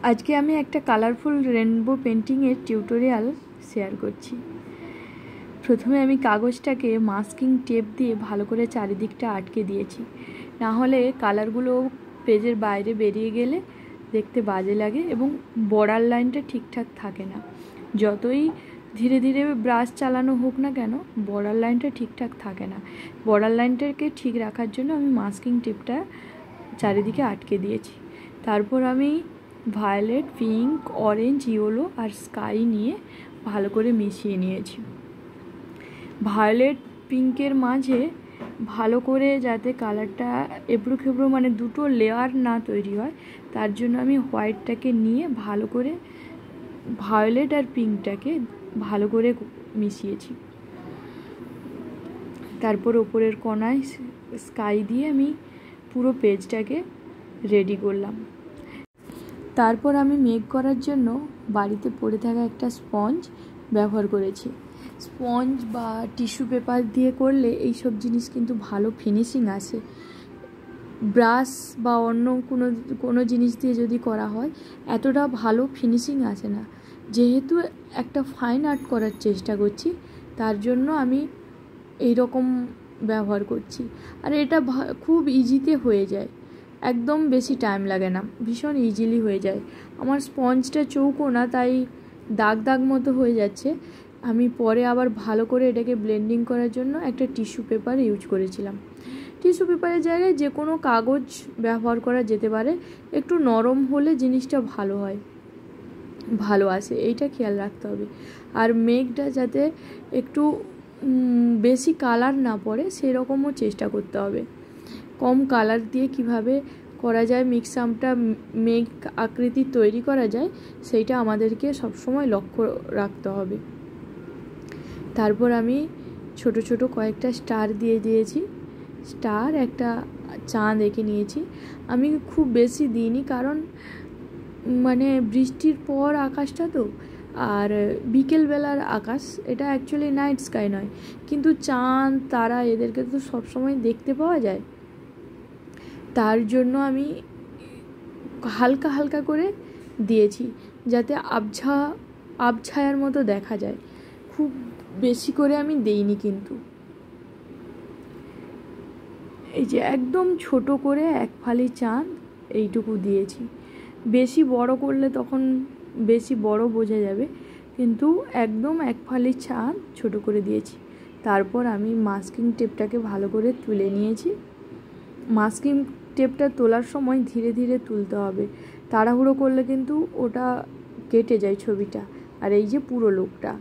আজকে আমি একটা কালারফুল রেনবো পেন্টিংয়ের টিউটোরিয়াল শেয়ার করছি। প্রথমে আমি কাগজটাকে মাস্কিং টেপ দিয়ে ভালো করে চারিদিকটা আটকে দিয়েছি, না হলে কালারগুলো পেজের বাইরে বেরিয়ে গেলে দেখতে বাজে লাগে এবং বর্ডার লাইনটা ঠিকঠাক থাকে না। যতই ধীরে ধীরে ব্রাশ চালানো হোক না কেন, বর্ডার লাইনটা ঠিকঠাক থাকে না। বর্ডার লাইনটাকে ঠিক রাখার জন্য আমি মাস্কিং টেপটা চারিদিকে আটকে দিয়েছি। তারপর আমি ভায়োলেট, পিঙ্ক, অরেঞ্জ, ইয়েলো আর স্কাই নিয়ে ভালো করে মিশিয়ে নিয়েছি। ভায়োলেট পিঙ্কের মাঝে ভালো করে যাতে কালারটা এবড়ো খেবড়ো মানে দুটো লেয়ার না তৈরি হয়, তার জন্য আমি হোয়াইটটাকে নিয়ে ভালো করে ভায়োলেট আর পিঙ্কটাকে ভালো করে মিশিয়েছি। তারপর ওপরের কোণায় স্কাই দিয়ে আমি পুরো পেজটাকে রেডি করলাম। তারপর আমি মেক করার জন্য বাড়িতে পড়ে থাকা একটা স্পঞ্জ ব্যবহার করেছি। স্পঞ্জ বা টিস্যু পেপার দিয়ে করলে এই সব জিনিস কিন্তু ভালো ফিনিশিং আসে। ব্রাশ বা অন্য কোনো জিনিস দিয়ে যদি করা হয় এতটা ভালো ফিনিশিং আসে না। যেহেতু একটা ফাইন আর্ট করার চেষ্টা করছি, তার জন্য আমি এই রকম ব্যবহার করছি। আর এটা খুব ইজিতে হয়ে যায়, একদম বেশি টাইম লাগে না, ভীষণ ইজিলি হয়ে যায়। আমার স্পঞ্জটা চৌকো না, তাই দাগ দাগ মতো হয়ে যাচ্ছে। আমি পরে আবার ভালো করে এটাকে ব্লেন্ডিং করার জন্য একটা টিস্যু পেপার ইউজ করেছিলাম। টিস্যু পেপারের জায়গায় যে কোনো কাগজ ব্যবহার করা যেতে পারে, একটু নরম হলে জিনিসটা ভালো হয়, ভালো আসে, এইটা খেয়াল রাখতে হবে। আর মেঘটা যাতে একটু বেশি কালার না পড়ে সেরকমও চেষ্টা করতে হবে। কম কালার দিয়ে কিভাবে করা যায় মিক্সামটা মেঘ আকৃতি তৈরি করা যায়, সেইটা আমাদেরকে সবসময় লক্ষ্য রাখতে হবে। তারপর আমি ছোট ছোট কয়েকটা স্টার দিয়ে দিয়েছি। স্টার, একটা চাঁদ এঁকে নিয়েছি। আমি খুব বেশি দিইনি, কারণ মানে বৃষ্টির পর আকাশটা তো, আর বিকেলবেলার আকাশ, এটা অ্যাকচুয়ালি নাইট স্কাই নয়, কিন্তু চাঁদ তারা এদেরকে তো সবসময় দেখতে পাওয়া যায়। তার জন্য আমি হালকা হালকা করে দিয়েছি, যাতে আবছায়ার মতো দেখা যায়। খুব বেশি করে আমি দেইনি কিন্তু। এই যে একদম ছোট করে এক ফালি চাঁদ এইটুকু দিয়েছি। বেশি বড় করলে তখন বেশি বড় বোঝা যাবে, কিন্তু একদম এক ফালি চাঁদ ছোট করে দিয়েছি। তারপর আমি মাস্কিং টেপটাকে ভালো করে তুলে নিয়েছি। মাস্কিং টেপটা তোলার সময় ধীরে ধীরে তুলতে হবে, তাড়াহুড়ো করলে কিন্তু ওটা কেটে যায় ছবিটা। আর এই যে পুরো লুকটা।